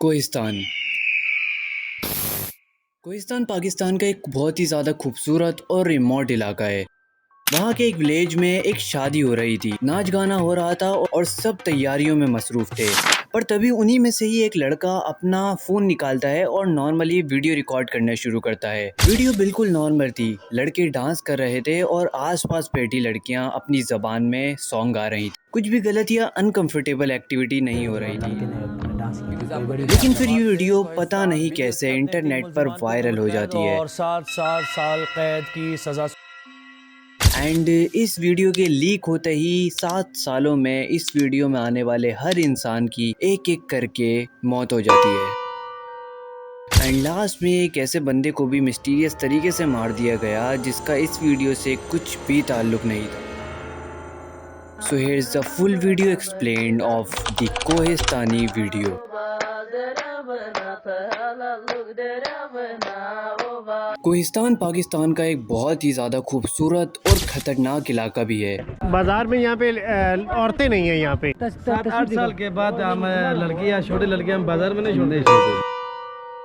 कोहिस्तान। कोहिस्तान पाकिस्तान का एक बहुत ही ज़्यादा खूबसूरत और रिमोट इलाका है। वहाँ के एक विलेज में एक शादी हो रही थी, नाच गाना हो रहा था और सब तैयारियों में मसरूफ़ थे। पर तभी उन्हीं में से ही एक लड़का अपना फ़ोन निकालता है और नॉर्मली वीडियो रिकॉर्ड करना शुरू करता है। वीडियो बिल्कुल नॉर्मल थी, लड़के डांस कर रहे थे और आसपास बैठी लड़कियाँ अपनी ज़बान में सॉन्ग गा रही थी। कुछ भी गलत या अनकंफर्टेबल एक्टिविटी नहीं हो रही थी। लेकिन फिर ये वीडियो पता नहीं कैसे इंटरनेट पर वायरल हो जाती है और 7 साल कैद की सजा। एंड इस वीडियो के लीक होते ही 7 सालों में इस वीडियो में आने वाले हर इंसान की एक एक करके मौत हो जाती है। एंड लास्ट में एक ऐसे बंदे को भी मिस्टीरियस तरीके से मार दिया गया जिसका इस वीडियो से कुछ भी ताल्लुक नहीं था। So here's the full video explained of the Kohistani video. Kohistan Pakistan का एक बहुत ही ज़्यादा खूबसूरत और ख़तरनाक इलाका भी है। बाजार में यहाँ पे औरतें नहीं है। यहाँ पे 7-8 साल के बाद हम लड़कियाँ छोटी लड़कियाँ बाजार में नहीं छोड़ते।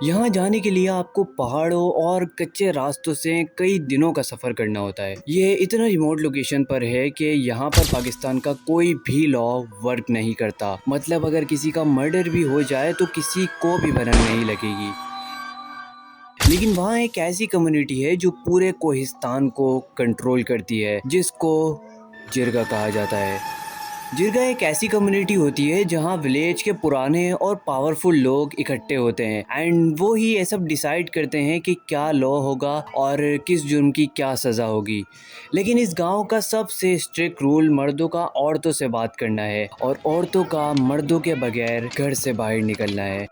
यहाँ जाने के लिए आपको पहाड़ों और कच्चे रास्तों से कई दिनों का सफ़र करना होता है। ये इतना रिमोट लोकेशन पर है कि यहाँ पर पाकिस्तान का कोई भी लॉ वर्क नहीं करता। मतलब अगर किसी का मर्डर भी हो जाए तो किसी को भी भनक नहीं लगेगी। लेकिन वहाँ एक ऐसी कम्युनिटी है जो पूरे कोहिस्तान को कंट्रोल करती है, जिसको जिरगा कहा जाता है। जिरगा एक ऐसी कम्युनिटी होती है जहाँ विलेज के पुराने और पावरफुल लोग इकट्ठे होते हैं एंड वो ही ये सब डिसाइड करते हैं कि क्या लॉ होगा और किस जुर्म की क्या सज़ा होगी। लेकिन इस गांव का सबसे स्ट्रिक्ट रूल मर्दों का औरतों से बात करना है और औरतों का मर्दों के बगैर घर से बाहर निकलना है।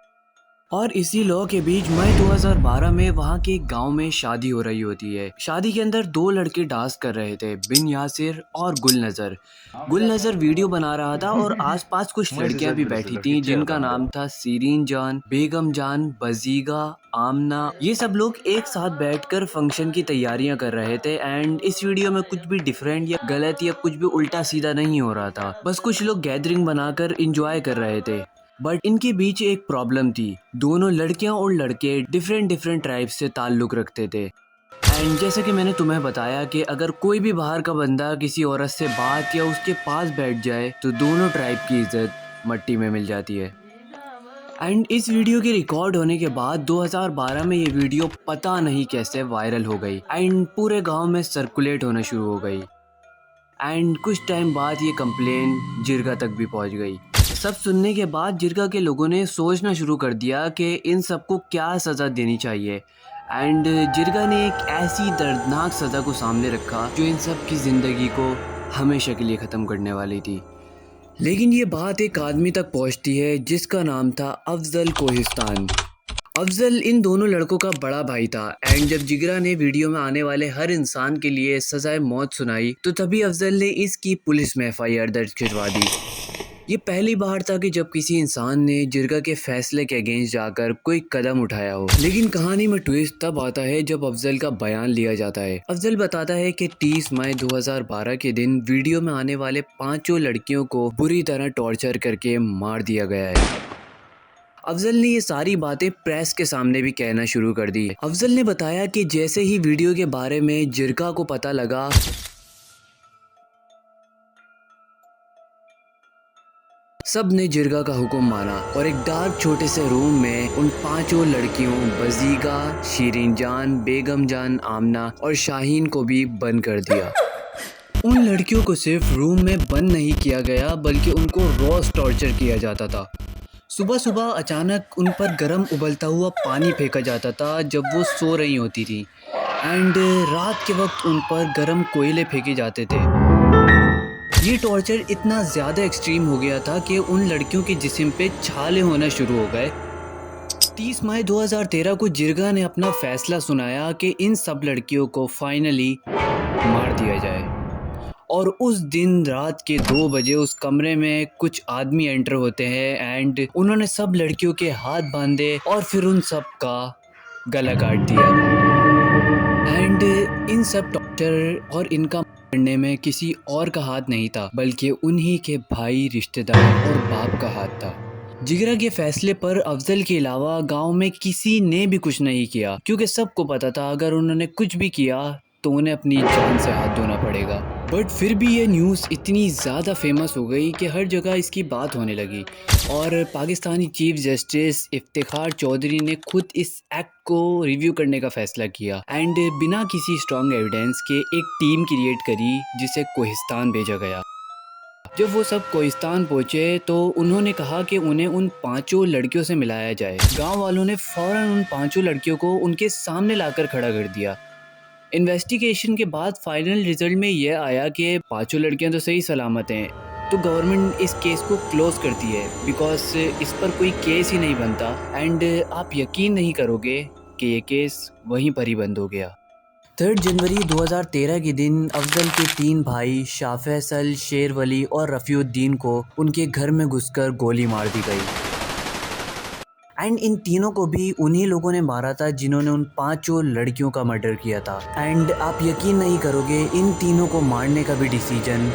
और इसी लॉ के बीच मई 2012 में वहाँ के एक गांव में शादी हो रही होती है। शादी के अंदर दो लड़के डांस कर रहे थे, बिन यासिर और गुल नज़र वीडियो बना रहा था और आसपास कुछ लड़कियां भी बैठी थीं जिनका नाम था सीरीन जान, बेगम जान, बजीगा, आमना। ये सब लोग एक साथ बैठकर फंक्शन की तैयारियां कर रहे थे एंड इस वीडियो में कुछ भी डिफरेंट या गलत या कुछ भी उल्टा सीधा नहीं हो रहा था। बस कुछ लोग गैदरिंग बनाकर एंजॉय कर रहे थे। बट इनके बीच एक प्रॉब्लम थी, दोनों लड़कियां और लड़के डिफरेंट ट्राइब से ताल्लुक़ रखते थे। एंड जैसे कि मैंने तुम्हें बताया कि अगर कोई भी बाहर का बंदा किसी औरत से बात या उसके पास बैठ जाए तो दोनों ट्राइब की इज्जत मट्टी में मिल जाती है। एंड इस वीडियो के रिकॉर्ड होने के बाद 2012 में ये वीडियो पता नहीं कैसे वायरल हो गई एंड पूरे गांव में सर्कुलेट होना शुरू हो गई। एंड कुछ टाइम बाद ये कंप्लेन जिरगा तक भी पहुंच गई। सब सुनने के बाद जिरगा के लोगों ने सोचना शुरू कर दिया कि इन सबको क्या सज़ा देनी चाहिए एंड जिरगा ने एक ऐसी दर्दनाक सज़ा को सामने रखा जो इन सब की ज़िंदगी को हमेशा के लिए ख़त्म करने वाली थी। लेकिन ये बात एक आदमी तक पहुंचती है जिसका नाम था अफजल कोहिस्तान। अफजल इन दोनों लड़कों का बड़ा भाई था एंड जब जिगरा ने वीडियो में आने वाले हर इंसान के लिए सजाए मौत सुनाई तो तभी अफजल ने इसकी पुलिस में FIR दर्ज करवा दी। ये पहली बार था कि जब किसी इंसान ने जिरगा के फैसले के अगेंस्ट जाकर कोई कदम उठाया हो। लेकिन कहानी में ट्विस्ट तब आता है जब अफजल का बयान लिया जाता है। अफजल बताता है कि 30 मई 2012 के दिन वीडियो में आने वाले 5 लड़कियों को बुरी तरह टॉर्चर करके मार दिया गया है। अफजल ने ये सारी बातें प्रेस के सामने भी कहना शुरू कर दी। अफजल ने बताया कि जैसे ही वीडियो के बारे में जिरगा को पता लगा, सब ने जिरगा का हुक्म माना और एक डार्क छोटे से रूम में उन 5 लड़कियों बजीगा, शीरीन जान, बेगम जान, आमना और शाहीन को भी बंद कर दिया। उन लड़कियों को सिर्फ रूम में बंद नहीं किया गया बल्कि उनको रोज टॉर्चर किया जाता था। सुबह सुबह अचानक उन पर गर्म उबलता हुआ पानी फेंका जाता था जब वो सो रही होती थी एंड रात के वक्त उन पर गर्म कोयले फेंके जाते थे। ये टॉर्चर इतना ज़्यादा एक्सट्रीम हो गया था कि उन लड़कियों के जिस्म पे छाले होना शुरू हो गए। 30 मई 2013 को जिरगा ने अपना फैसला सुनाया कि इन सब लड़कियों को फाइनली मार दिया जाए। और उस दिन रात के 2 बजे उस कमरे में कुछ आदमी एंटर होते हैं एंड उन्होंने सब लड़कियों के हाथ बांधे और फिर उन सब का गला काट दिया। एंड इन सब टॉर्चर और इनका करने में किसी और का हाथ नहीं था बल्कि उन्हीं के भाई, रिश्तेदार और बाप का हाथ था। जिगरा के फैसले पर अफजल के अलावा गांव में किसी ने भी कुछ नहीं किया, क्योंकि सबको पता था अगर उन्होंने कुछ भी किया तो उन्हें अपनी जान से हाथ धोना पड़ेगा। बट फिर भी ये न्यूज़ इतनी ज़्यादा फेमस हो गई कि हर जगह इसकी बात होने लगी और पाकिस्तानी चीफ जस्टिस इफ्तिखार चौधरी ने खुद इस एक्ट को रिव्यू करने का फैसला किया एंड बिना किसी स्ट्रॉन्ग एविडेंस के एक टीम क्रिएट करी जिसे कोहिस्तान भेजा गया। जब वो सब कोहिस्तान पहुंचे तो उन्होंने कहा कि उन्हें उन 5 लड़कियों से मिलाया जाए। गांव वालों ने फ़ौरन उन 5 लड़कियों को उनके सामने लाकर खड़ा कर दिया। इन्वेस्टिगेशन के बाद फाइनल रिजल्ट में यह आया कि 5 लड़कियां तो सही सलामत हैं, तो गवर्नमेंट इस केस को क्लोज़ करती है बिकॉज इस पर कोई केस ही नहीं बनता एंड आप यकीन नहीं करोगे कि ये केस वहीं पर ही बंद हो गया। 3 जनवरी 2013 के दिन अफजल के 3 भाई शाह फैसल, शेर वली और रफ़ीउद्दीन को उनके घर में घुसकर गोली मार दी गई एंड इन तीनों को भी उन्हीं लोगों ने मारा था जिन्होंने उन 5 लड़कियों का मर्डर किया था। एंड आप यकीन नहीं करोगे इन तीनों को मारने का भी डिसीजन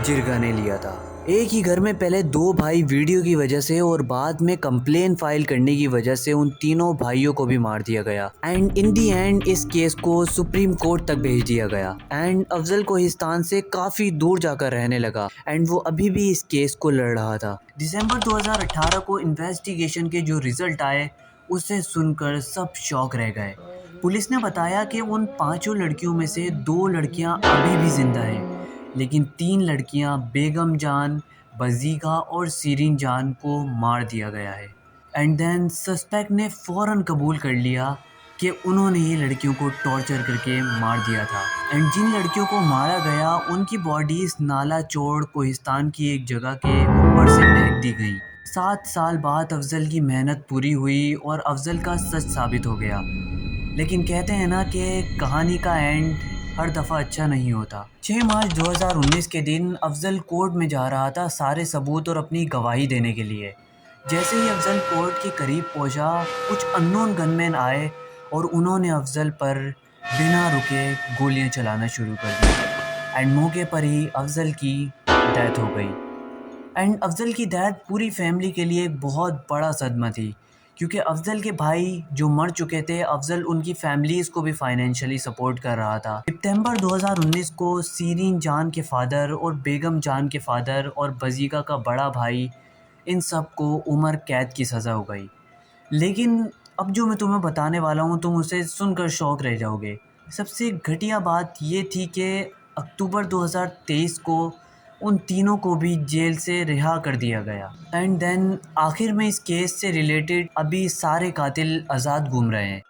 जिरगा ने लिया था। एक ही घर में पहले 2 भाई वीडियो की वजह से और बाद में कंप्लेन फाइल करने की वजह से उन तीनों भाइयों को भी मार दिया गया एंड इन दी एंड इस केस को सुप्रीम कोर्ट तक भेज दिया गया एंड अफजल कोहिस्तान से काफ़ी दूर जाकर रहने लगा एंड वो अभी भी इस केस को लड़ रहा था। दिसंबर 2018 को इन्वेस्टिगेशन के जो रिजल्ट आए उसे सुनकर सब शॉक रह गए। पुलिस ने बताया कि उन 5 लड़कियों में से 2 लड़कियां अभी भी जिंदा हैं, लेकिन 3 लड़कियां बेगम जान, बजीगा और सीरीन जान को मार दिया गया है। एंड देन सस्पेक्ट ने फ़ौरन कबूल कर लिया कि उन्होंने ही लड़कियों को टॉर्चर करके मार दिया था एंड जिन लड़कियों को मारा गया उनकी बॉडीज़ नाला चौड़ कोहिस्तान की एक जगह के ऊपर से फेंक दी गई। 7 साल बाद अफजल की मेहनत पूरी हुई और अफजल का सच साबित हो गया। लेकिन कहते हैं ना कि कहानी का एंड हर दफ़ा अच्छा नहीं होता। 6 मार्च 2019 के दिन अफजल कोर्ट में जा रहा था सारे सबूत और अपनी गवाही देने के लिए। जैसे ही अफजल कोर्ट के करीब पहुंचा, कुछ अननोन गनमैन आए और उन्होंने अफजल पर बिना रुके गोलियां चलाना शुरू कर दी एंड मौके पर ही अफजल की डेथ हो गई। एंड अफजल की डेथ पूरी फैमिली के लिए एक बहुत बड़ा सदमा थी, क्योंकि अफजल के भाई जो मर चुके थे, अफजल उनकी फैमिलीज़ को भी फाइनेंशियली सपोर्ट कर रहा था। सितंबर 2019 को सीरीन जान के फादर और बेगम जान के फादर और बजीगा का बड़ा भाई, इन सब को उम्र कैद की सज़ा हो गई। लेकिन अब जो मैं तुम्हें बताने वाला हूँ तुम उसे सुनकर शॉक रह जाओगे। सबसे घटिया बात ये थी कि अक्टूबर 2023 को उन तीनों को भी जेल से रिहा कर दिया गया एंड देन आखिर में इस केस से रिलेटेड अभी सारे कातिल आज़ाद घूम रहे हैं।